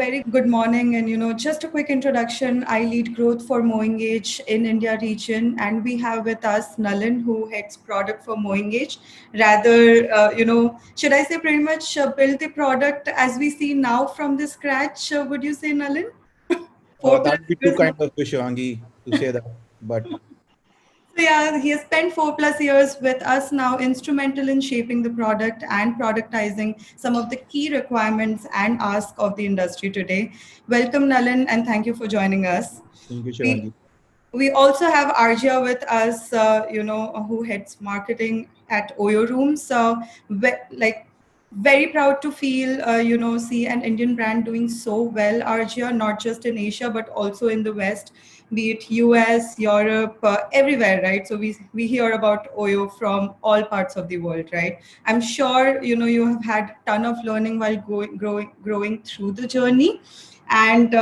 very good morning. And, just a quick introduction. I lead growth for MoEngage in India region. And we have with us Nalin, who heads product for MoEngage. Rather, should I say pretty much build the product as we see now from the scratch? Would you say, Nalin? That would be too kind of you, Shivangi, to say that. But So yeah, he has spent 4+ years with us now, instrumental in shaping the product and productizing some of the key requirements and ask of the industry today. Welcome, Nalin, and thank you for joining us. thank you, We, Shivangi. we also have Arjia with us, who heads marketing at Oyo Rooms. So, very proud to feel, see an Indian brand doing so well, Arjia, not just in Asia, but also in the West, be it US, Europe, everywhere, right? So we hear about Oyo from all parts of the world, right? I'm sure, you have had a ton of learning while growing through the journey. And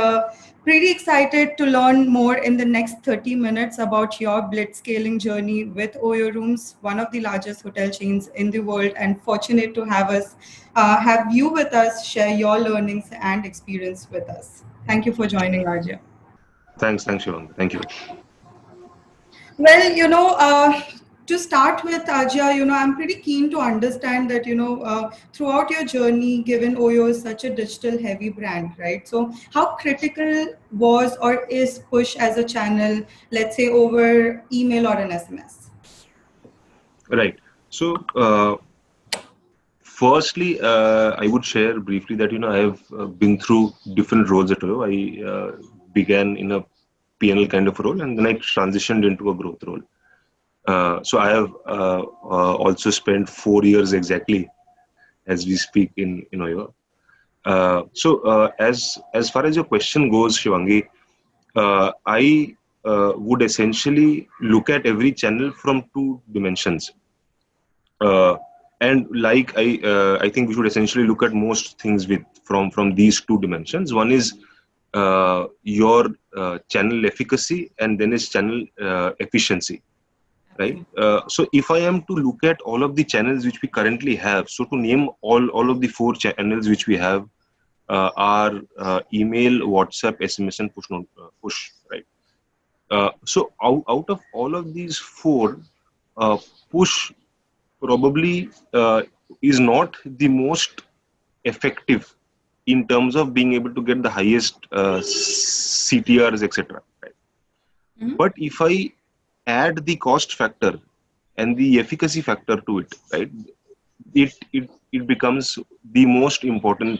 pretty excited to learn more in the next 30 minutes about your blitzscaling journey with Oyo Rooms, one of the largest hotel chains in the world, and fortunate to have you with us, share your learnings and experience with us. Thank you for joining, Arjun. Thanks, Shivangi. Thank you. Well, to start with, Ajay, I'm pretty keen to understand that, throughout your journey, given Oyo is such a digital heavy brand, right? So how critical was or is push as a channel, let's say over email or an SMS? Right. So, firstly, I would share briefly that, I have been through different roles at Oyo. I began in a P&L kind of role, and then I transitioned into a growth role. So I have also spent 4 years exactly as we speak in Oyo. As far as your question goes, Shivangi, I would essentially look at every channel from two dimensions. And like I think we should essentially look at most things from these two dimensions. One is your channel efficacy, and then is channel efficiency. Right. So if I am to look at all of the channels which we currently have, so to name all of the 4 channels which we have are email, WhatsApp, SMS, and push. Right. So out of all of these 4, push probably is not the most effective in terms of being able to get the highest CTRs, etc. Right. Mm-hmm. But if I add the cost factor and the efficacy factor to it, right, it becomes the most important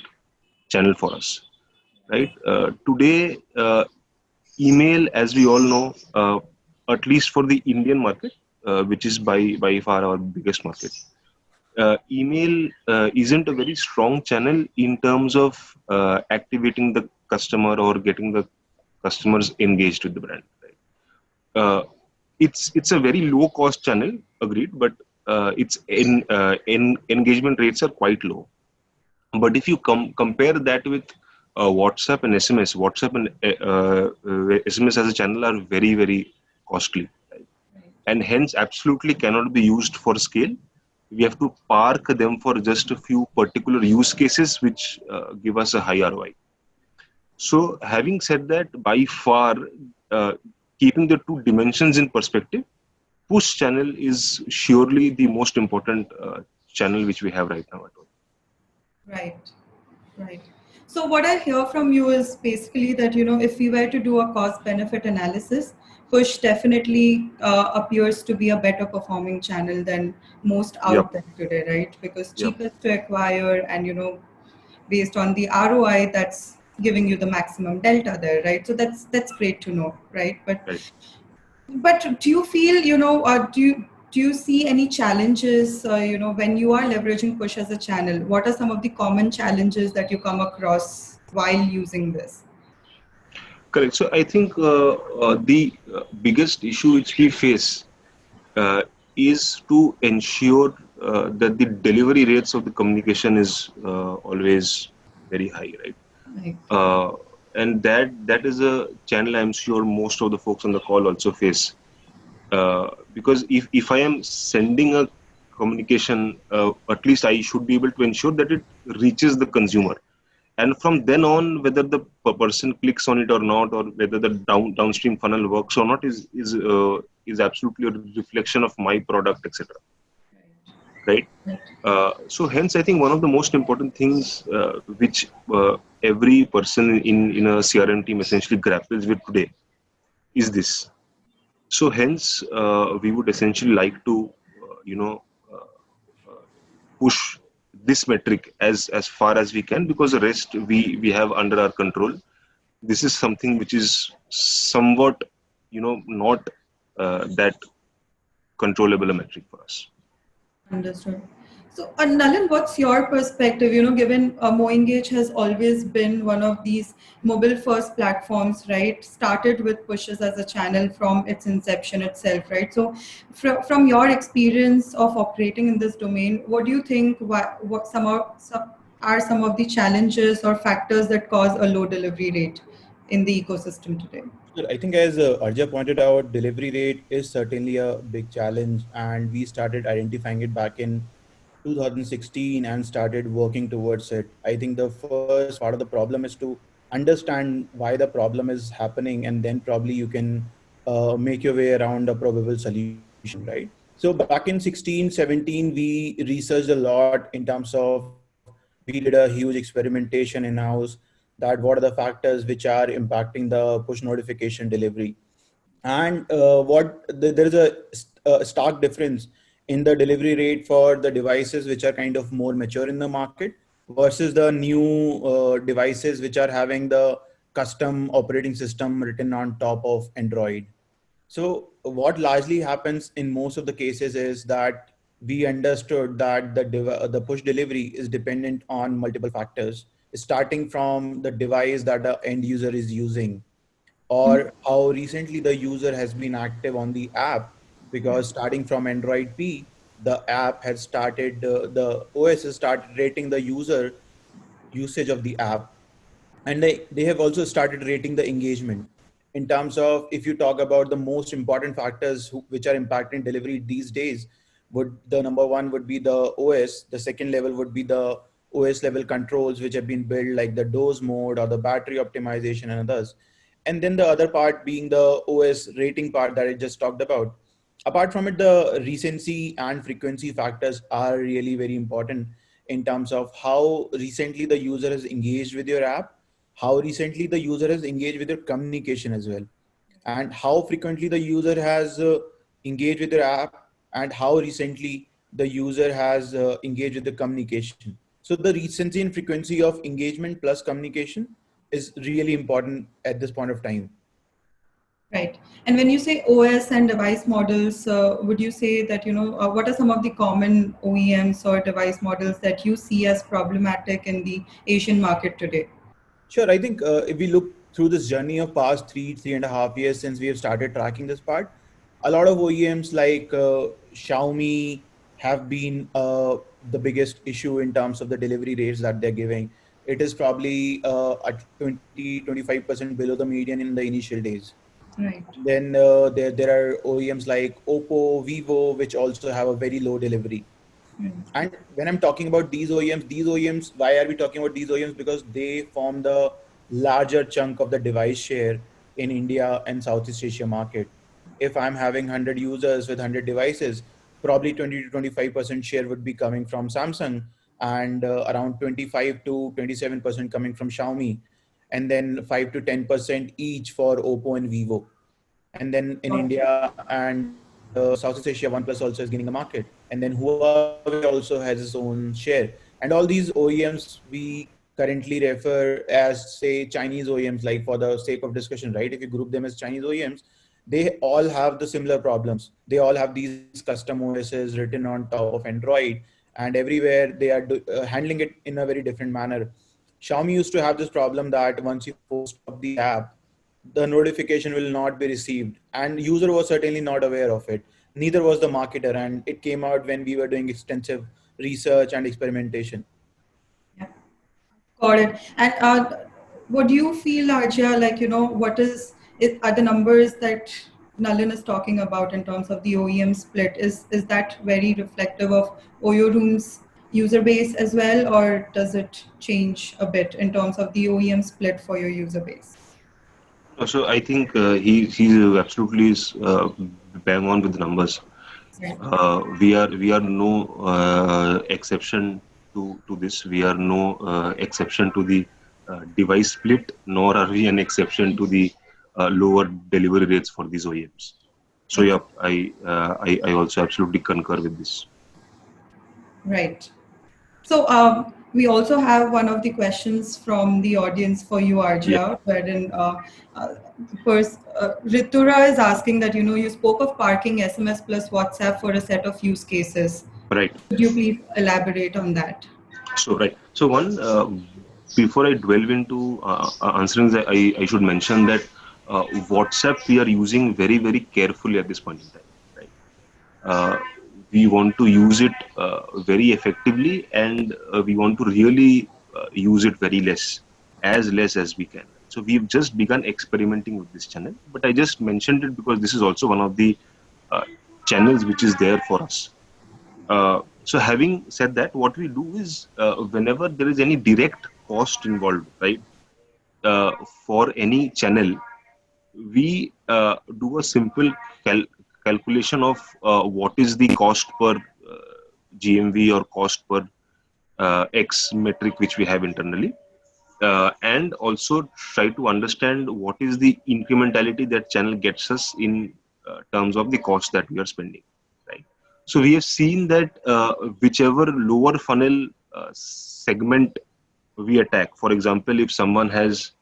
channel for us, right? Today, email, as we all know, at least for the Indian market, which is by far our biggest market, email isn't a very strong channel in terms of activating the customer or getting the customers engaged with the brand. Right? It's a very low cost channel, agreed, but its engagement rates are quite low. But if you compare that with WhatsApp and SMS, WhatsApp and SMS as a channel are very, very costly, right? And hence absolutely cannot be used for scale. We have to park them for just a few particular use cases which give us a high ROI. So having said that, by far, keeping the two dimensions in perspective, push channel is surely the most important channel which we have right now at all. Right. So what I hear from you is basically that, if we were to do a cost benefit analysis, push definitely appears to be a better performing channel than most out there today, right? Because cheapest to acquire and, based on the ROI, that's giving you the maximum delta there, right? So that's great to know, right? But do you feel, do you see any challenges, when you are leveraging push as a channel? What are some of the common challenges that you come across while using this? Correct. So I think the biggest issue which we face is to ensure that the delivery rates of the communication is always very high, right? Right. And that is a channel I'm sure most of the folks on the call also face. Because if I am sending a communication, at least I should be able to ensure that it reaches the consumer. and from then on, whether the person clicks on it or not, or whether the downstream funnel works or not, is absolutely a reflection of my product, etc. Right. So hence, I think one of the most important things which every person in a CRM team essentially grapples with today is this. So hence, we would essentially like to, push this metric as far as we can, because the rest we have under our control. This is something which is somewhat, not that controllable a metric for us. Understood. So, Nalin, what's your perspective? Given MoEngage has always been one of these mobile-first platforms, right? Started with pushes as a channel from its inception itself, right? So, from your experience of operating in this domain, what do you think? What are some of the challenges or factors that cause a low delivery rate in the ecosystem today? I think, as Arja pointed out, delivery rate is certainly a big challenge, and we started identifying it back in 2016 and started working towards it. I think the first part of the problem is to understand why the problem is happening, and then probably you can make your way around a probable solution, right? So back in 16, 17, we researched a lot in terms of, we did a huge experimentation in-house, that what are the factors which are impacting the push notification delivery. And there is a stark difference in the delivery rate for the devices which are kind of more mature in the market versus the new devices which are having the custom operating system written on top of Android. So what largely happens in most of the cases is that we understood that the push delivery is dependent on multiple factors, starting from the device that the end user is using, or how recently the user has been active on the app. Because starting from Android P, the app has started, the OS has started rating the user usage of the app, and they have also started rating the engagement. In terms of, if you talk about the most important factors which are impacting delivery these days, would the number one would be the OS, the second level would be the OS level controls which have been built, like the dose mode or the battery optimization and others, and then the other part being the OS rating part that I just talked about. Apart from it, the recency and frequency factors are really very important in terms of how recently the user has engaged with your app, how recently the user has engaged with your communication as well, and how frequently the user has engaged with your app, and how recently the user has engaged with the communication. So the recency and frequency of engagement plus communication is really important at this point of time. Right. And when you say OS and device models, would you say that, what are some of the common OEMs or device models that you see as problematic in the Asian market today? Sure. I think if we look through this journey of past 3.5 years since we have started tracking this part, a lot of OEMs like Xiaomi have been the biggest issue in terms of the delivery rates that they're giving. It is probably at 20-25% below the median in the initial days. Right. Then there are OEMs like Oppo, Vivo, which also have a very low delivery. And when I'm talking about these OEMs, why are we talking about these OEMs? Because they form the larger chunk of the device share in India and Southeast Asia market. If I'm having 100 users with 100 devices, probably 20 to 25% share would be coming from Samsung, and around 25 to 27% coming from Xiaomi, and then 5 to 10% each for Oppo and Vivo. And then in India and Southeast Asia, OnePlus also is gaining a market. And then Huawei also has its own share. And all these OEMs we currently refer as, say, Chinese OEMs, like for the sake of discussion, right? If you group them as Chinese OEMs, they all have the similar problems. They all have these custom OSs written on top of Android, and everywhere they are handling it in a very different manner. Xiaomi used to have this problem that once you force up the app, the notification will not be received, and user was certainly not aware of it. Neither was the marketer, and it came out when we were doing extensive research and experimentation. Yeah. Got it. And what do you feel, Arja, like, are the numbers that Nalin is talking about in terms of the OEM split, is that very reflective of OYO Room's user base as well, or does it change a bit in terms of the OEM split for your user base? So I think he's absolutely bang on with the numbers. Right. We are no exception to this. We are no exception to the device split, nor are we an exception to the lower delivery rates for these OEMs. So yeah, I also absolutely concur with this. Right. So we also have one of the questions from the audience for you, Yeah, Arjia, wherein Ritura is asking that, you spoke of parking SMS plus WhatsApp for a set of use cases. right. Could you please elaborate on that? So right. So one, before I delve into answering that, I should mention that WhatsApp we are using very very carefully at this point in time. Right. We want to use it very effectively, and we want to really use it very less as we can. So we've just begun experimenting with this channel, but I just mentioned it because this is also one of the uh, channels which is there for us. So having said that, what we do is whenever there is any direct cost involved, right, uh, for any channel, we do a simple calculation of what is the cost per GMV or cost per X metric which we have internally, and also try to understand what is the incrementality that channel gets us in terms of the cost that we are spending, right? So we have seen that whichever lower funnel segment we attack, for example, if someone has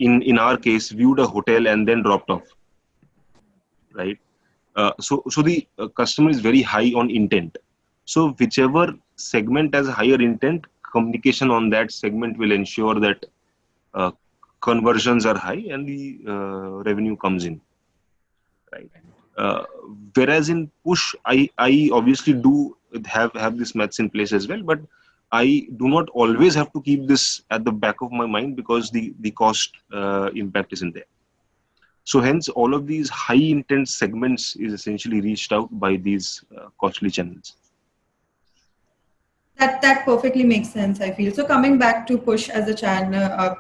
in our case viewed a hotel and then dropped off, right? So the customer is very high on intent. So whichever segment has higher intent, communication on that segment will ensure that uh, conversions are high and the revenue comes in, right? Uh, Whereas in push, I obviously do have this maths in place as well, but I do not always have to keep this at the back of my mind because the cost impact isn't there. So hence, all of these high intent segments is essentially reached out by these costly channels. That perfectly makes sense, I feel. So coming back to Push as a channel,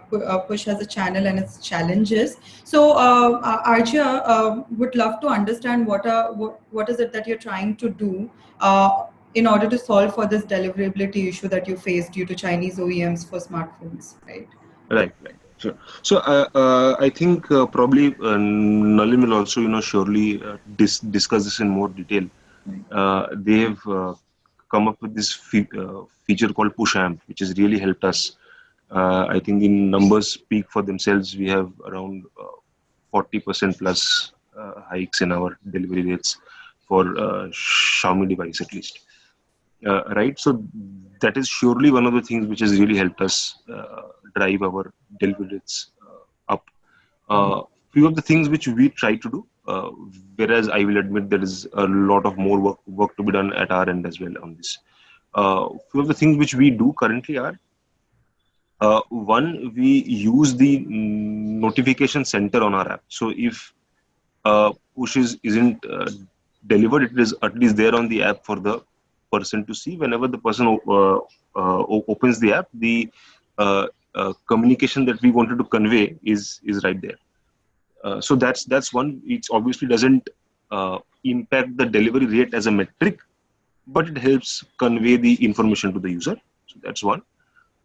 Push as a channel and its challenges. So Arjia would love to understand what is it that you're trying to do in order to solve for this deliverability issue that you face due to Chinese OEMs for smartphones, right? Right, right. Sure. So I think probably Nalin will also, surely discuss this in more detail. They have come up with this feature called Push Amp, which has really helped us. I think the numbers speak for themselves. We have around 40% plus hikes in our delivery rates for Xiaomi device at least. Right. So that is surely one of the things which has really helped us drive our delivery rates up. Few of the things which we try to do, whereas I will admit there is a lot of more work to be done at our end as well on this. Few of the things which we do currently are one, we use the notification center on our app. So if push isn't delivered, it is at least there on the app for the person to see. Whenever the person opens the app, the communication that we wanted to convey is right there. So that's one. It obviously doesn't impact the delivery rate as a metric, but it helps convey the information to the user. So that's one.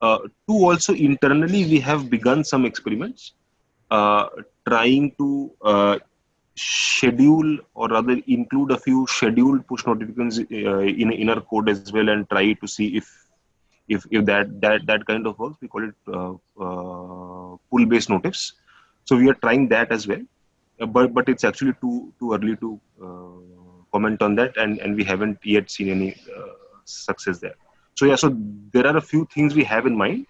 Two, also internally we have begun some experiments uh, trying to schedule or rather include a few scheduled push notifications in our code as well, and try to see if that kind of works. We call it pull based notifs. So we are trying that as well, but it's actually too early to comment on that, and we haven't yet seen any success there. So yeah, so there are a few things we have in mind,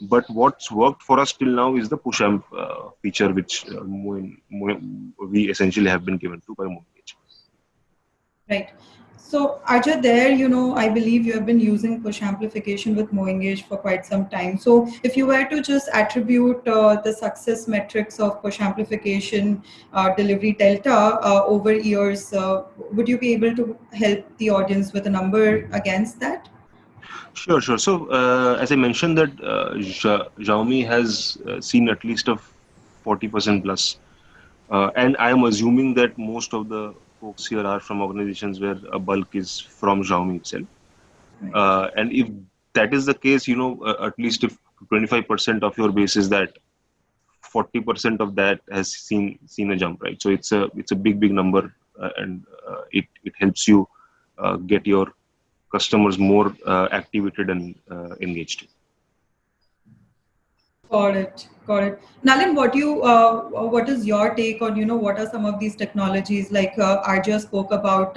but what's worked for us till now is the push amp feature, which we essentially have been given to by Moengage. Right. So Arjun, there, I believe you have been using push amplification with Moengage for quite some time. So if you were to just attribute the success metrics of push amplification delivery delta over years, would you be able to help the audience with a number against that? Sure, sure. So, as I mentioned that Xiaomi has seen at least a 40% plus, and I am assuming that most of the folks here are from organizations where a bulk is from Xiaomi itself. Right. And if that is the case, at least if 25% of your base is that, 40% of that has seen a jump, right? So it's a big number, and it helps you get your customers more activated and engaged. Got it. Got it. Nalin, what is your take on, what are some of these technologies? Like Arjun spoke about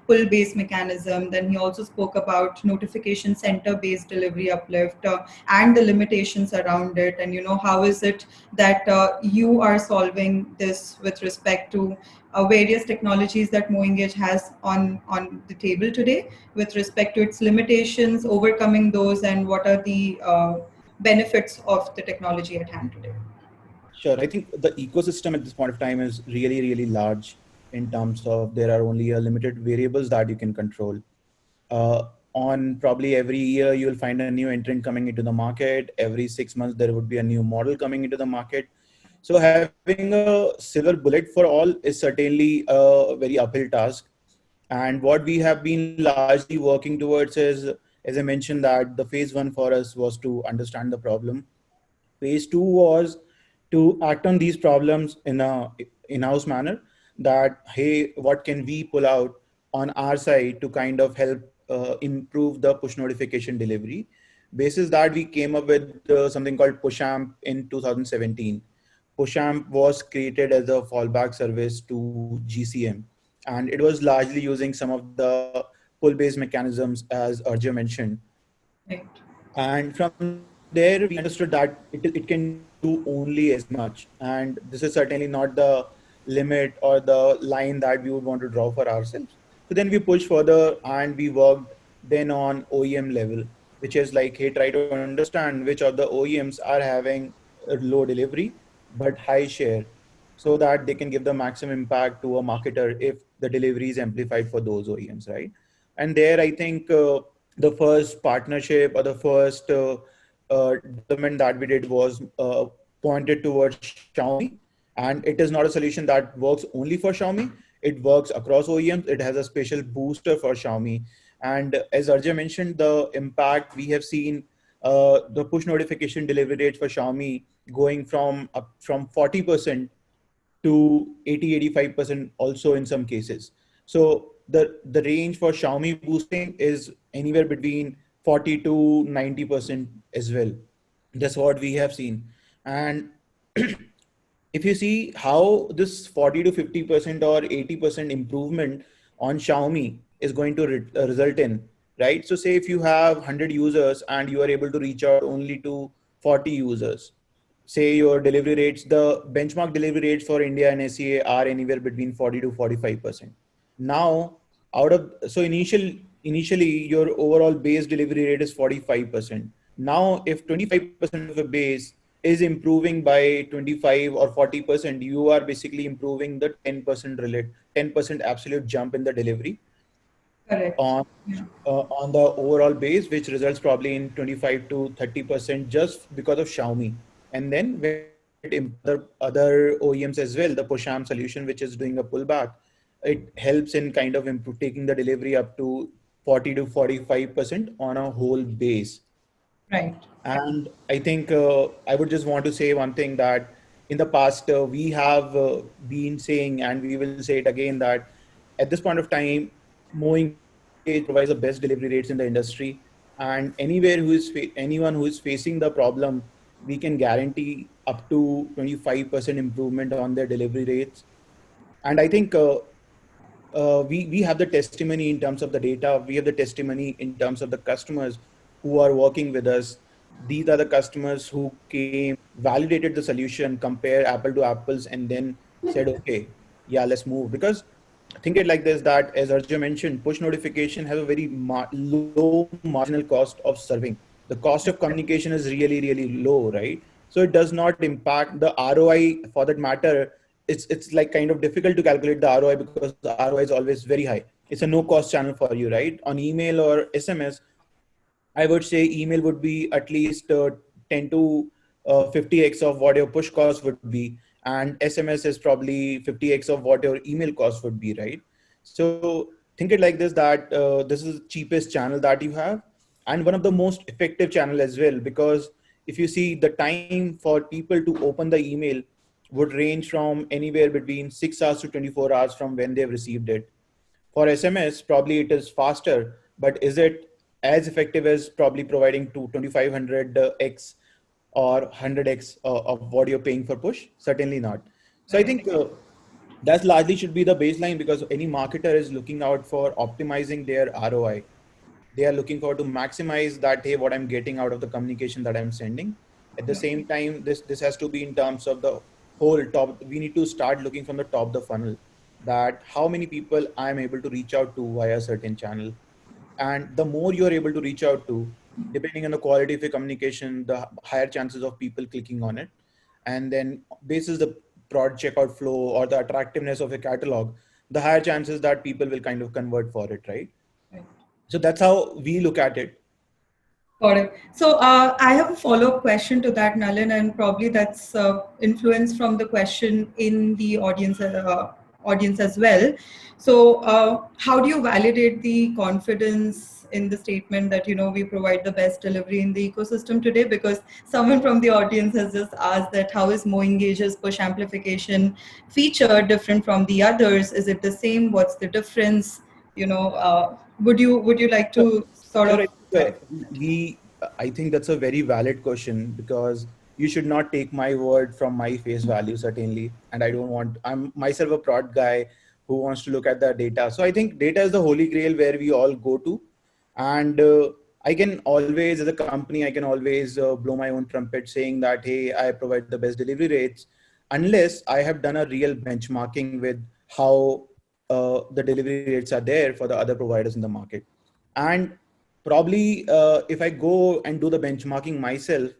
pull-based mechanism. Then he also spoke about notification center-based delivery uplift and the limitations around it. And, how is it that you are solving this with respect to various technologies that MoEngage has on the table today with respect to its limitations, overcoming those, and what are the benefits of the technology at hand today? Sure. I think the ecosystem at this point of time is really, really large in terms of there are only a limited variables that you can control. On probably every year, you'll find a new entrant coming into the market. Every 6 months, there would be a new model coming into the market. So having a silver bullet for all is certainly a very uphill task. And what we have been largely working towards is, as I mentioned, that the phase one for us was to understand the problem. Phase two was to act on these problems in a in-house manner, that, hey, what can we pull out on our side to kind of help improve the push notification delivery. Basis that we came up with something called PushAmp in 2017. PushAmp was created as a fallback service to GCM, and it was largely using some of the pull-based mechanisms, as Arjun mentioned. Right. And from there, we understood that it can do only as much. And this is certainly not the limit or the line that we would want to draw for ourselves. So then we pushed further and we worked then on OEM level, which is like, hey, try to understand which of the OEMs are having a low delivery but high share, so that they can give the maximum impact to a marketer if the delivery is amplified for those OEMs, right? And there, I think the first partnership or the first development that we did was pointed towards Xiaomi. And it is not a solution that works only for Xiaomi. It works across OEMs. It has a special booster for Xiaomi. And as Arjun mentioned, the impact we have seen, the push notification delivery rates for Xiaomi going from 40% to 80-85% also in some cases. So the range for Xiaomi boosting is anywhere between 40 to 90% as well. That's what we have seen. And if you see how this 40 to 50% or 80% improvement on Xiaomi is going to result in, right? So say if you have 100 users and you are able to reach out only to 40 users, say your delivery rates, the benchmark delivery rates for India and SEA are anywhere between 40 to 45%. Now, initially your overall base delivery rate is 45%. Now, if 25% of a base is improving by 25 or 40%, you are basically improving the 10% absolute jump in the delivery Correct. on Yeah. on the overall base, which results probably in 25 to 30% just because of Xiaomi. And then when it other OEMs as well, the PushAmp solution, which is doing a pullback, it helps in kind of taking the delivery up to 40 to 45% on a whole base. Right. And I think I would just want to say one thing, that in the past we have been saying, and we will say it again, that at this point of time, MoEngage provides the best delivery rates in the industry. And anyone who is facing the problem, we can guarantee up to 25% improvement on their delivery rates. And I think we have the testimony in terms of the data. We have the testimony in terms of the customers who are working with us. These are the customers who came, validated the solution, compare apple to apples, and then said, okay, yeah, let's move. Because think it like this, that as Arjun mentioned, push notification has a very low marginal cost of serving. The cost of communication is really, really low, right? So it does not impact the ROI for that matter. It's like kind of difficult to calculate the ROI because the ROI is always very high. It's a no cost channel for you, right? On email or SMS, I would say email would be at least 10 to 50x of what your push cost would be, and SMS is probably 50x of what your email cost would be, right? So think it like this, that this is the cheapest channel that you have, and one of the most effective channel as well, because if you see the time for people to open the email would range from anywhere between 6 hours to 24 hours from when they've received it. For SMS, probably it is faster, but is it as effective as probably providing to 2500x or 100x of what you're paying for push? Certainly not. So I think that largely should be the baseline, because any marketer is looking out for optimizing their ROI. They are looking forward to maximize that, hey, what I'm getting out of the communication that I'm sending. At the same time, this has to be in terms of the whole top. We need to start looking from the top of the funnel, that how many people I'm able to reach out to via a certain channel. And the more you're able to reach out to, depending on the quality of your communication, the higher chances of people clicking on it. And then basis the product checkout flow or the attractiveness of a catalog, the higher chances that people will kind of convert for it, right? Right. So that's how we look at it. Got it. So I have a follow-up question to that, Nalin, and probably that's influenced from the question in the audience as well. So how do you validate the confidence in the statement that, you know, we provide the best delivery in the ecosystem today? Because someone from the audience has just asked that how is MoEngage's push amplification feature different from the others? Is it the same? What's the difference? You know, would you like to sort Sure, of clarify? I think that's a very valid question, because you should not take my word from my face value, certainly. And I don't want, I'm myself a prod guy who wants to look at the data. So I think data is the holy grail where we all go to. And I can always, as a company, I can always blow my own trumpet saying that, hey, I provide the best delivery rates, unless I have done a real benchmarking with how the delivery rates are there for the other providers in the market. And probably if I go and do the benchmarking myself,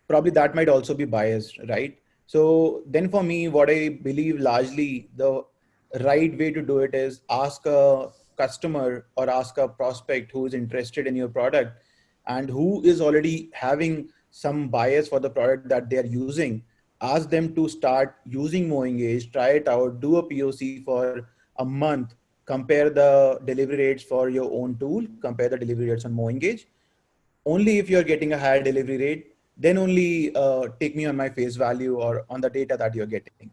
probably that might also be biased, right? So then for me, what I believe largely the right way to do it is ask a customer or ask a prospect who is interested in your product and who is already having some bias for the product that they are using. Ask them to start using MoEngage, try it out, do a POC for a month, compare the delivery rates for your own tool, compare the delivery rates on MoEngage. Only if you're getting a higher delivery rate, then only take me on my face value or on the data that you're getting.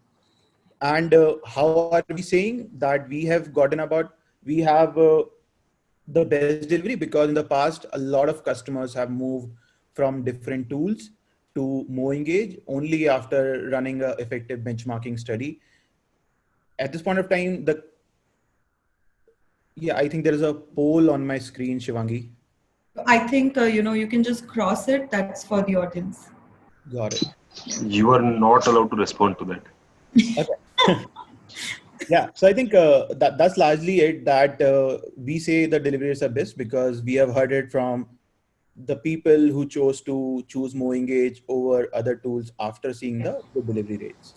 And how are we saying that we have gotten about, we have the best delivery? Because in the past, a lot of customers have moved from different tools to MoEngage only after running an effective benchmarking study. At this point of time, I think there is a poll on my screen, Shivangi. I think you know, you can just cross it. That's for the audience. Got it. You are not allowed to respond to that. Okay. Yeah, so I think that's largely it. That we say the delivery rates are best because we have heard it from the people who chose to choose MoEngage over other tools after seeing the good delivery rates.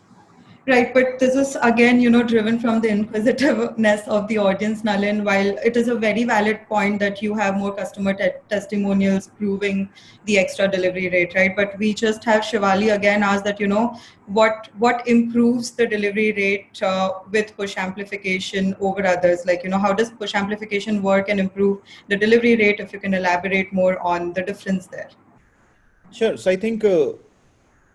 Right, but this is again, you know, driven from the inquisitiveness of the audience, Nalin. While it is a very valid point that you have more customer testimonials proving the extra delivery rate, right? But we just have Shivali again ask that, you know, what improves the delivery rate with push amplification over others? Like, you know, how does push amplification work and improve the delivery rate? If you can elaborate more on the difference there. Sure. So I think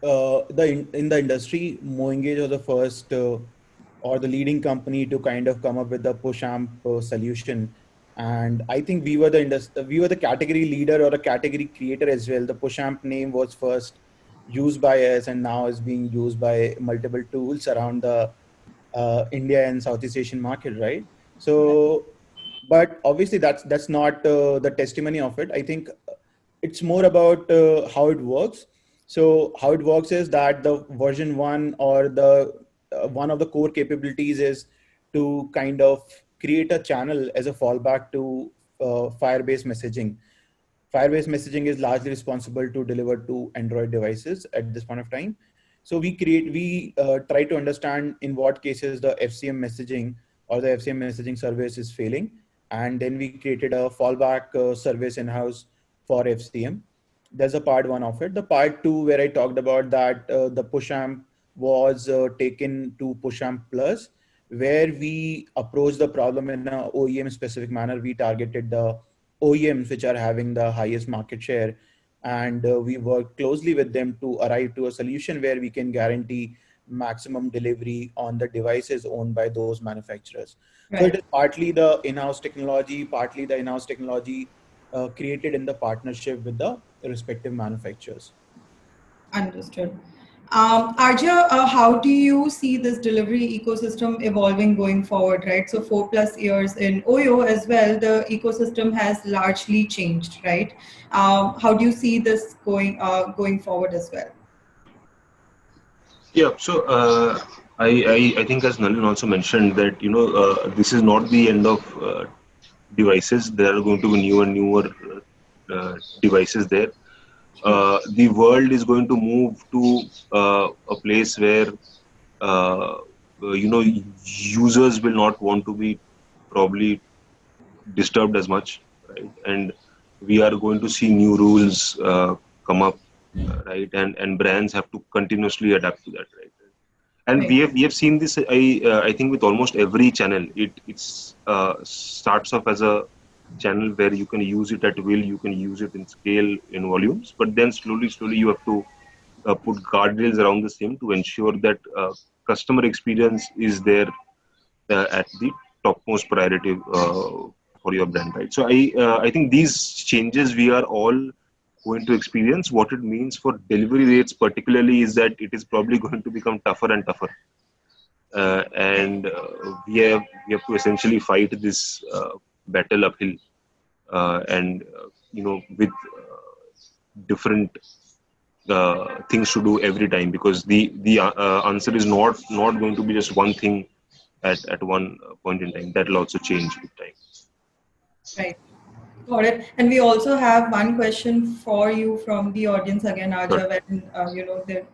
in the industry, MoEngage was the first or the leading company to kind of come up with the push amp solution, and I think we were the category leader or a category creator as well. The push amp name was first used by us, and now is being used by multiple tools around the India and Southeast Asian market, right? So, but obviously that's not the testimony of it. I think it's more about how it works. So how it works is that the version one or the one of the core capabilities is to kind of create a channel as a fallback to Firebase messaging. Firebase messaging is largely responsible to deliver to Android devices at this point of time. So we try to understand in what cases the FCM messaging or the FCM messaging service is failing, and then we created a fallback service in house for FCM. There's a part one of it. The part two, where I talked about that the PushAmp was taken to PushAmp Plus, where we approached the problem in a OEM specific manner. We targeted the OEMs which are having the highest market share, and we worked closely with them to arrive to a solution where we can guarantee maximum delivery on the devices owned by those manufacturers. So it Right. is partly the in-house technology, partly the in-house technology created in the partnership with the respective manufacturers. Understood. Arja, how do you see this delivery ecosystem evolving going forward, right? So 4+ years in Oyo as well, the ecosystem has largely changed, right? How do you see this going forward as well? Yeah. So I think as Nalin also mentioned that this is not the end of devices. There are going to be newer and newer devices there. True. The world is going to move to a place where uh, users will not want to be probably disturbed as much, right? And we are going to see new rules come up, right? And brands have to continuously adapt to that, right? And Right. we have seen this. I think with almost every channel, it's starts off as a channel where you can use it at will, you can use it in scale, in volumes, but then slowly you have to put guardrails around the same to ensure that customer experience is there at the topmost priority for your brand, right? So I think these changes we are all going to experience. What it means for delivery rates particularly is that it is probably going to become tougher and tougher, and we have to essentially fight this battle uphill, and with different things to do every time, because the answer is not going to be just one thing at one point in time. That will also change with time. Right. Got it. And we also have one question for you from the audience again, Sure. Arja, when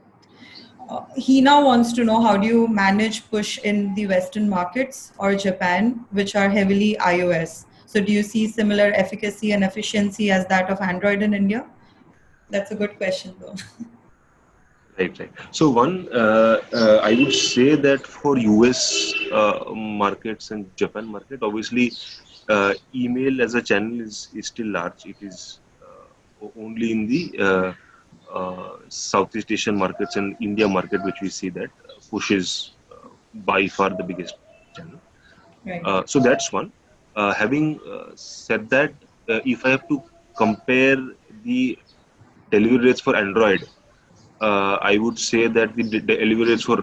he now wants to know, how do you manage push in the Western markets or Japan, which are heavily iOS? So do you see similar efficacy and efficiency as that of Android in India? That's a good question, though. Right. So one, I would say that for US markets and Japan market, obviously, email as a channel is still large. It is only in the Southeast Asian markets and India market, which we see that push is by far the biggest channel. Right. So that's one. Having said that, if I have to compare the delivery rates for Android, I would say that the delivery rates for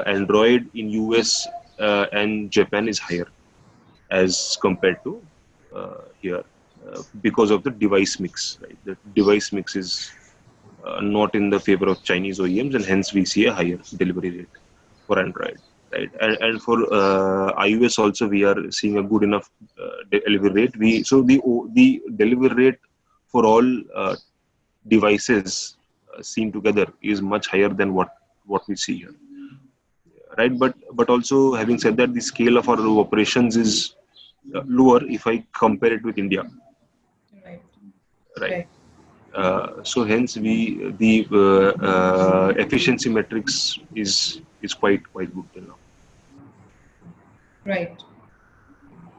Android in US and Japan is higher as compared to here, because of the device mix. Right, the device mix is not in the favor of Chinese OEMs, and hence we see a higher delivery rate for Android. Right, and for iOS also we are seeing a good enough delivery rate. The delivery rate for all devices seen together is much higher than what we see here, right? But also, having said that, the scale of our operations is lower if I compare it with India, Right. right? Right. So hence the efficiency metrics is quite good till now. Right.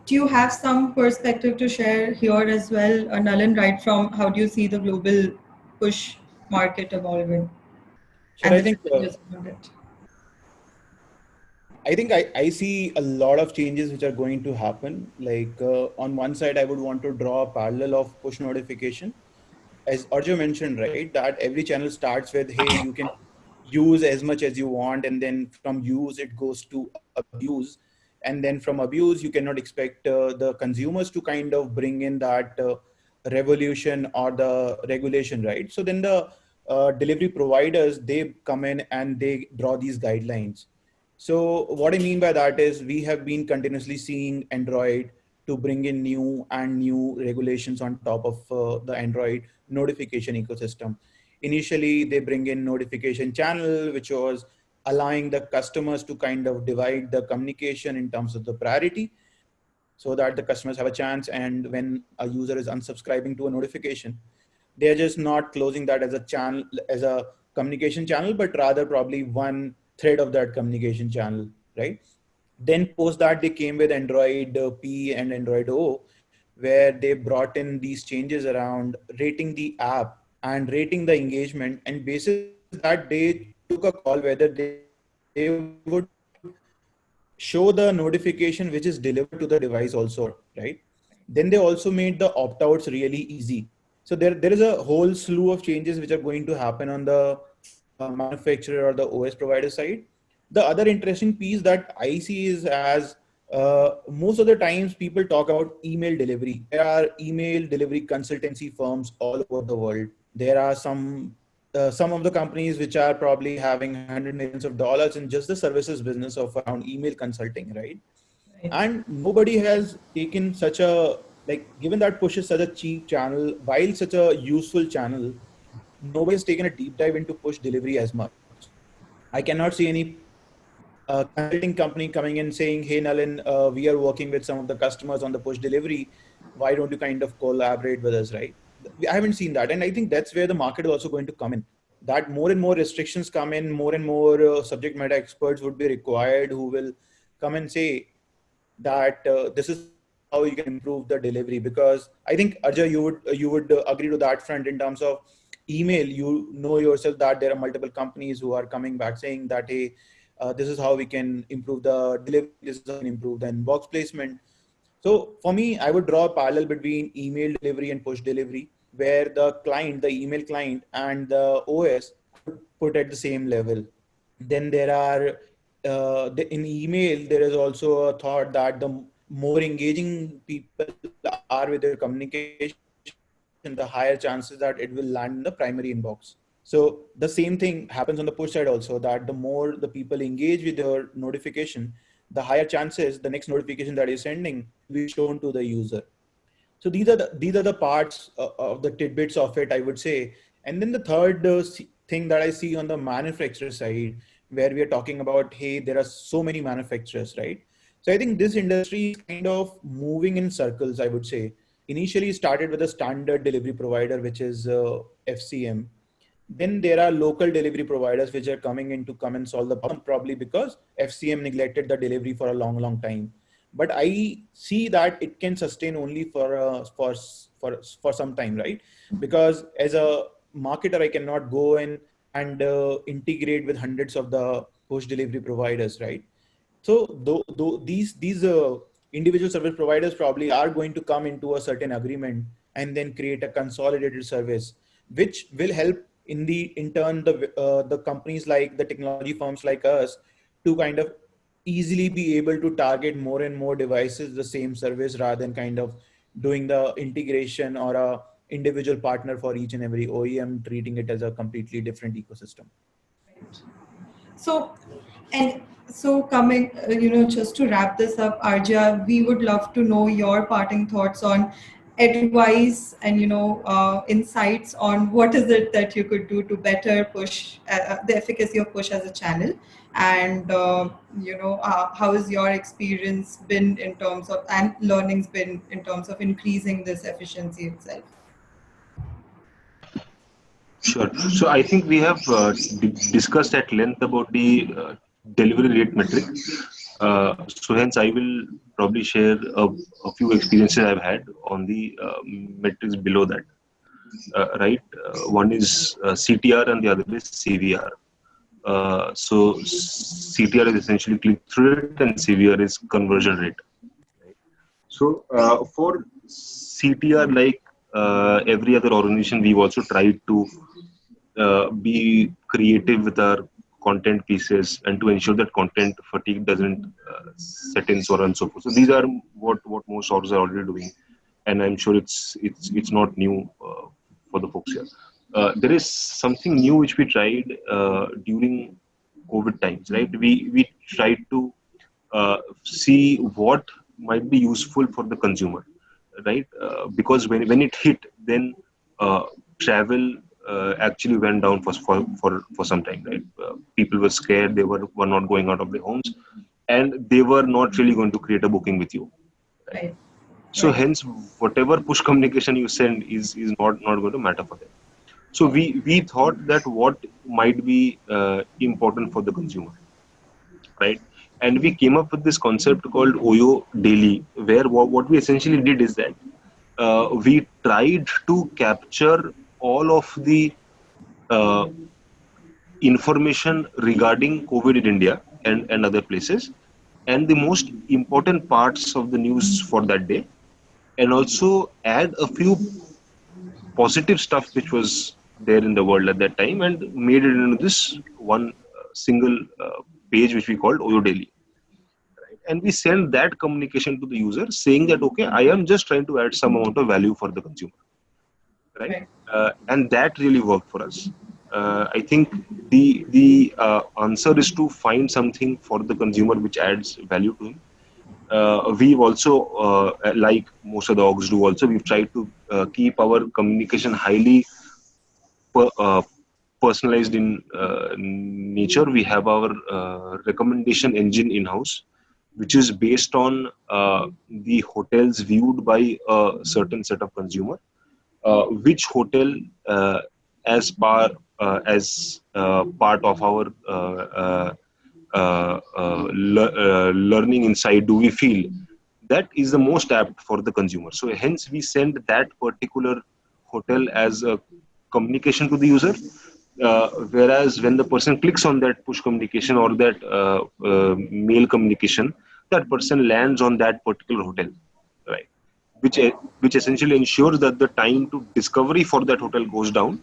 Do you have some perspective to share here as well, Nalin, right from how do you see the global push market evolving Sure, and I the think challenges around it? I see a lot of changes which are going to happen. Like on one side, I would want to draw a parallel of push notification. As Arjo mentioned, right, that every channel starts with, hey, you can use as much as you want, and then from use it goes to abuse, and then from abuse you cannot expect the consumers to kind of bring in that revolution or the regulation, right? So then the delivery providers, they come in and they draw these guidelines. So what I mean by that is we have been continuously seeing Android to bring in new and new regulations on top of the Android notification ecosystem. Initially, they bring in notification channel, which was allowing the customers to kind of divide the communication in terms of the priority, so that the customers have a chance. And when a user is unsubscribing to a notification, They're just not closing that as a channel, as a communication channel, but rather probably one thread of that communication channel, right? Then post that they came with Android P and Android O, where they brought in these changes around rating the app and rating the engagement, and basis that they took a call whether they would show the notification which is delivered to the device also or not, right? Then they also made the opt-outs really easy. So there is a whole slew of changes which are going to happen on the manufacturer or the OS provider side. The other interesting piece that I see is as most of the times people talk about email delivery. There are email delivery consultancy firms all over the world. There are some of the companies which are probably having hundred millions of dollars in just the services business of around email consulting, right? Right. And nobody has taken such a, like, given that push is such a cheap channel while such a useful channel, nobody has taken a deep dive into push delivery as much. I cannot see any consulting company coming in saying, hey, Nalin, we are working with some of the customers on the push delivery. Why don't you kind of collaborate with us, right? I haven't seen that. And I think that's where the market is also going to come in. That more and more restrictions come in, more and more subject matter experts would be required who will come and say that this is how you can improve the delivery. Because I think, Ajay, you would agree to that front in terms of email. You know yourself that there are multiple companies who are coming back saying that, hey, this is how we can improve the delivery, this is how we can improve the inbox placement. So for me, I would draw a parallel between email delivery and push delivery, where the client, the email client, and the OS could put at the same level. Then there are in email there is also a thought that the more engaging people are with their communication, the higher chances that it will land in the primary inbox. So the same thing happens on the push side also, that the more the people engage with your notification, the higher chances the next notification that you're sending will be shown to the user. So these are the parts of the tidbits of it, I would say. And then the third thing that I see on the manufacturer side, where we are talking about, hey, there are so many manufacturers, right? So I think this industry is kind of moving in circles, I would say. Initially it started with a standard delivery provider, which is FCM. Then there are local delivery providers which are coming in to come and solve the problem, probably because FCM neglected the delivery for a long time. But I see that it can sustain only for some time, right? Because as a marketer, I cannot go in and integrate with hundreds of the push delivery providers, right? So these individual service providers probably are going to come into a certain agreement and then create a consolidated service, which will help in turn the companies like the technology firms like us to kind of easily be able to target more and more devices the same service, rather than kind of doing the integration or a individual partner for each and every OEM, treating it as a completely different ecosystem. So, and so coming, just to wrap this up, Arja, we would love to know your parting thoughts on advice and, insights on what is it that you could do to better push the efficacy of push as a channel. And, how has your experience been in terms of, and learnings been in terms of increasing this efficiency itself? Sure. So I think we have discussed at length about the delivery rate metric. So hence I will probably share a few experiences I've had on the metrics below that. Right. One is CTR and the other is CVR. So CTR is essentially click-through rate and CVR is conversion rate. So for CTR, like every other organization, we've also tried to be creative with our content pieces and to ensure that content fatigue doesn't set in, so on and so forth. So these are what most orgs are already doing, and I'm sure it's not new for the folks here. There is something new which we tried during COVID times, right? We tried to see what might be useful for the consumer, right? Because when it hit, then travel actually went down for some time, right? People were scared; they were not going out of their homes, and they were not really going to create a booking with you. Right. So Right. hence, whatever push communication you send is not going to matter for them. So we thought that what might be important for the consumer, right? And we came up with this concept called Oyo Daily, where what we essentially did is that we tried to capture all of the uh, information regarding COVID in India and other places, and the most important parts of the news for that day, and also add a few positive stuff which was there in the world at that time, and made it into this one single page which we called Oyo Daily. Right? And we send that communication to the user saying that, okay, I am just trying to add some amount of value for the consumer, right? Right. And that really worked for us. I think the answer is to find something for the consumer which adds value to him. We've also, like most of the orgs do, also we've tried to keep our communication highly per, uh, personalized in nature. We have our recommendation engine in house, which is based on the hotels viewed by a certain set of consumer. Which hotel, as part of our learning inside, do we feel that is the most apt for the consumer? So hence we send that particular hotel as a communication to the user. Whereas when the person clicks on that push communication or that mail communication, that person lands on that particular hotel, right? Which which essentially ensures that the time to discovery for that hotel goes down,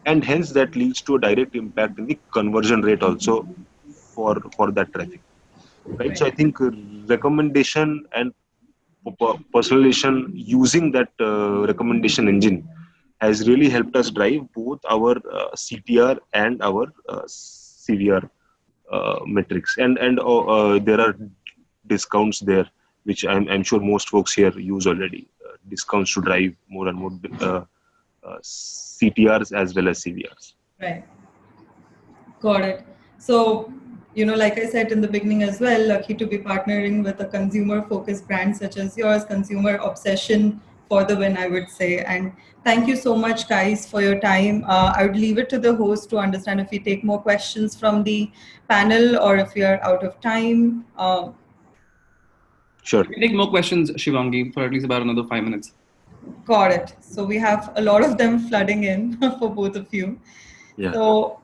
and hence that leads to a direct impact in the conversion rate also for that traffic, right? So Right. I think recommendation and personalization using that recommendation engine has really helped us drive both our CTR and our CVR metrics, and there are discounts there, which I'm sure most folks here use already. Discounts to drive more and more CTRs as well as CVRs. Right. Got it. So, like I said in the beginning as well, lucky to be partnering with a consumer-focused brand such as yours, consumer obsession for the win, I would say. And thank you so much, guys, for your time. I would leave it to the host to understand if we take more questions from the panel or if we are out of time. Sure. We can take more questions, Shivangi, for at least about another 5 minutes. Got it. So we have a lot of them flooding in for both of you. Yeah. So,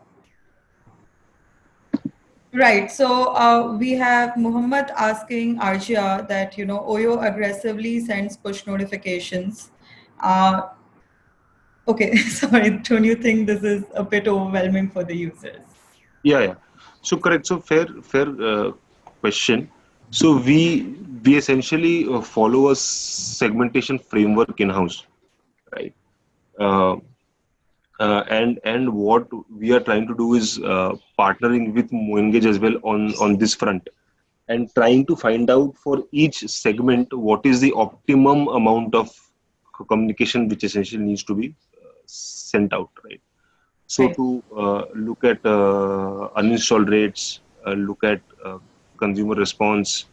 right. So we have Muhammad asking Arjia that, Oyo aggressively sends push notifications. Okay, sorry. Don't you think this is a bit overwhelming for the users? Yeah. So correct. So fair question. So we essentially follow a segmentation framework in house, right? Uh, and what we are trying to do is partnering with Moengage as well on this front, and trying to find out for each segment what is the optimum amount of communication which essentially needs to be sent out, right? So Right. to look at uninstall rates, look at consumer response,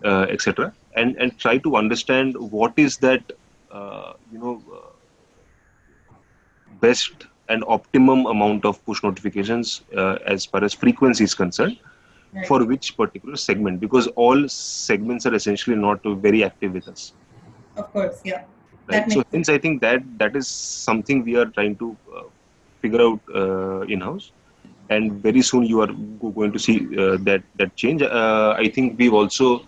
etc., and try to understand what is that uh, you know uh, best and optimum amount of push notifications as far as frequency is concerned, Right. for which particular segment, because all segments are essentially not very active with us, Of course. Yeah. That right? So makes sense. hence I think that is something we are trying to figure out in house, and very soon you are going to see that change. I think we've also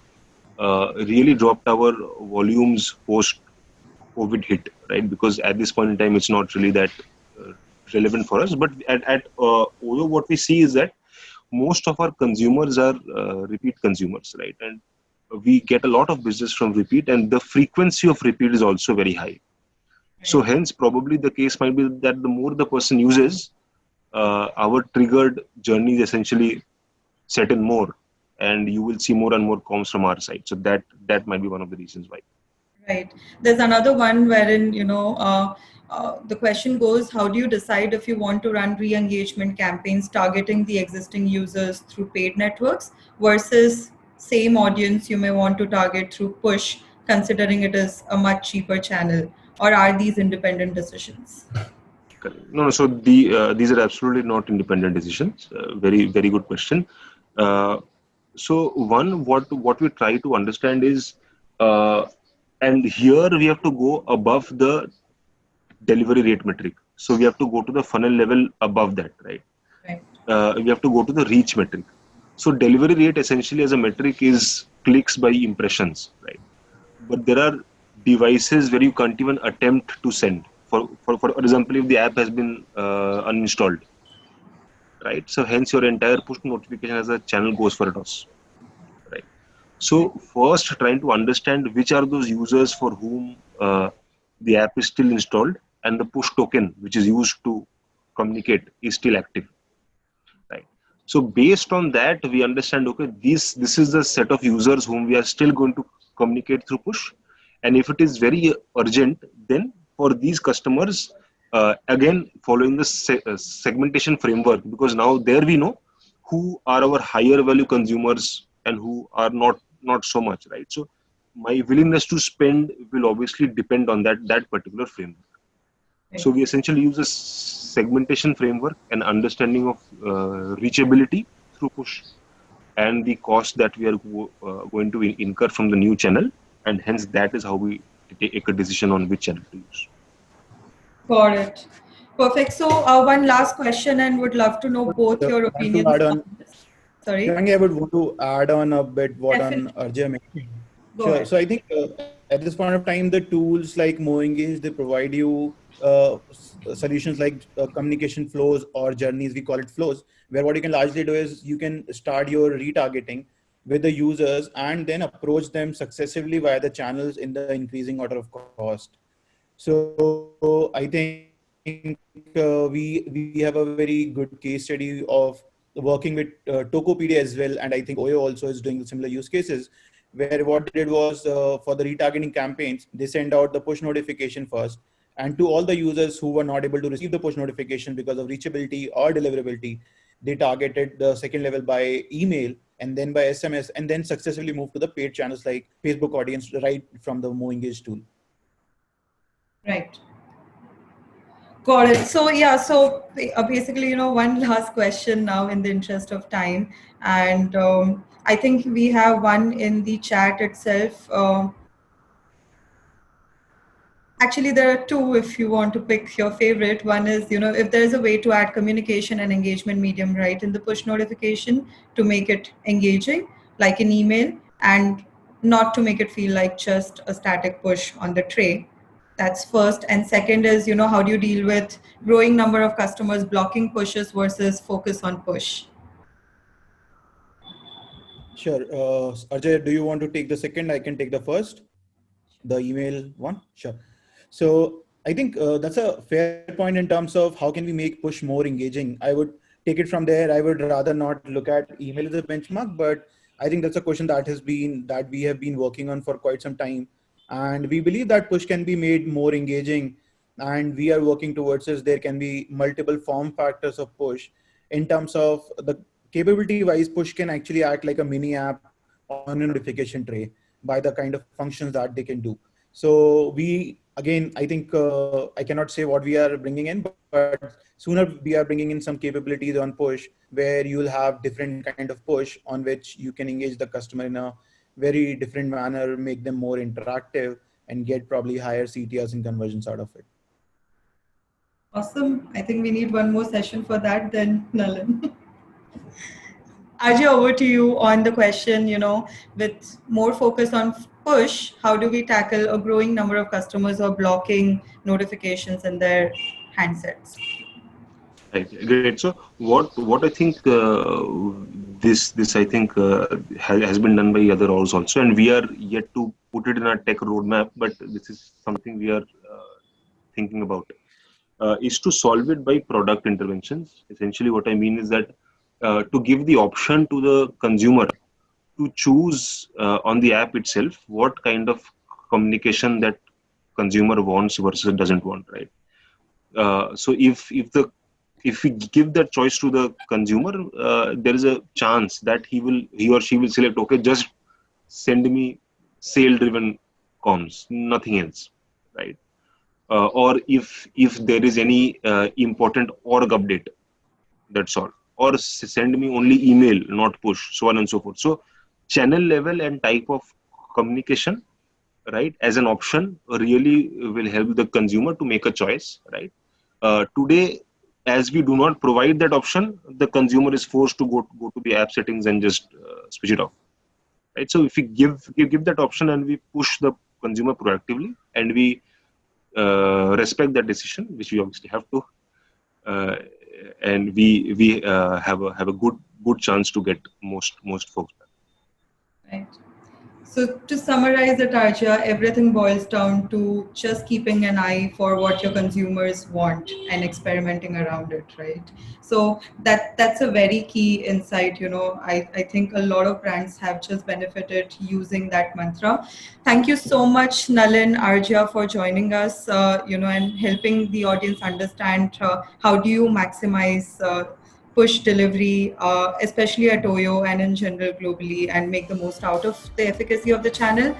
really dropped our volumes post COVID hit, right? Because at this point in time, it's not really that relevant for us. But at Oyo, what we see is that most of our consumers are repeat consumers, right? And we get a lot of business from repeat, and the frequency of repeat is also very high. So hence, probably the case might be that the more the person uses, our triggered journey is essentially set in more, and you will see more and more comms from our side. So that might be one of the reasons why. Right. There's another one wherein, the question goes, how do you decide if you want to run re-engagement campaigns targeting the existing users through paid networks versus same audience you may want to target through push considering it is a much cheaper channel, or are these independent decisions? Correct. No, no. So these are absolutely not independent decisions. Very, very good question. Uh, so one, what we try to understand is, and here we have to go above the delivery rate metric. So we have to go to the funnel level above that, right? Right. We have to go to the reach metric. So delivery rate essentially as a metric is clicks by impressions, right? But there are devices where you can't even attempt to send. For example, if the app has been uninstalled, right? So hence your entire push notification as a channel goes for a toss, right? So first, trying to understand which are those users for whom the app is still installed and the push token, which is used to communicate, is still active, right? So based on that, we understand, okay, this is the set of users whom we are still going to communicate through push, and if it is very urgent, then for these customers, again following the segmentation framework, because now there we know who are our higher value consumers and who are not so much, right? So my willingness to spend will obviously depend on that particular framework. So we essentially use a segmentation framework and understanding of reachability through push and the cost that we are going to incur from the new channel, and hence that is how we take a decision on which channel to use. Got it. Perfect. So one last question, and would love to know both your Want to opinions add on on, this. Sorry. Shivangi, I would want to add on a bit what on Definitely. Arjay mentioned. Go Sure. ahead. So I think at this point of time, the tools like MoEngage, they provide you solutions like communication flows or journeys. We call it flows, where what you can largely do is you can start your retargeting with the users and then approach them successively via the channels in the increasing order of cost. So I think we have a very good case study of working with Tokopedia as well, and I think Oyo also is doing similar use cases, where what they did was for the retargeting campaigns, they send out the push notification first, and to all the users who were not able to receive the push notification because of reachability or deliverability, they targeted the second level by email and then by SMS, and then successfully moved to the paid channels like Facebook audience right from the MoEngage tool. Right. Got it. So yeah, so basically, one last question now in the interest of time. And I think we have one in the chat itself. Actually, there are two if you want to pick your favorite. One is, if there's a way to add communication and engagement medium right in the push notification to make it engaging, like an email, and not to make it feel like just a static push on the tray. That's first. And second is, how do you deal with growing number of customers blocking pushes versus focus on push? Sure. Arjay, do you want to take the second? I can take the first, the email one. Sure. So I think that's a fair point in terms of how can we make push more engaging. I would take it from there. I would rather not look at email as a benchmark, but I think that's a question that we have been working on for quite some time. And we believe that push can be made more engaging, and we are working towards this. There can be multiple form factors of push. In terms of the capability wise, push can actually act like a mini app on a notification tray by the kind of functions that they can do. So again, I think I cannot say what we are bringing in, but sooner we are bringing in some capabilities on push where you'll have different kind of push on which you can engage the customer in a very different manner, make them more interactive, and get probably higher CTRs and conversions out of it. Awesome. I think we need one more session for that then, Nalin. Ajay, over to you on the question, with more focus on push, how do we tackle a growing number of customers who are blocking notifications in their handsets? Right. Great. So what I think this I think has been done by other orgs also, and we are yet to put it in our tech roadmap, but this is something we are thinking about, is to solve it by product interventions. Essentially, what I mean is that to give the option to the consumer to choose on the app itself what kind of communication that consumer wants versus doesn't want, right? So if we give that choice to the consumer, there is a chance that he or she will select, okay, just send me sale driven comms, nothing else, right? Or if there is any important org update, that's all. Or send me only email, not push, so on and so forth. So channel level and type of communication, right, as an option really will help the consumer to make a choice, right? Today, as we do not provide that option, the consumer is forced to go to the app settings and just switch it off, right? So if we give that option and we push the consumer proactively and we respect that decision, which we obviously have to, and we have a good chance to get most folks back. Right. So to summarize it, Arja, everything boils down to just keeping an eye for what your consumers want and experimenting around it, right? So that's a very key insight. I think a lot of brands have just benefited using that mantra. Thank you so much, Nalin, Arja, for joining us, and helping the audience understand how do you maximize push delivery, especially at Oyo and in general globally, and make the most out of the efficacy of the channel.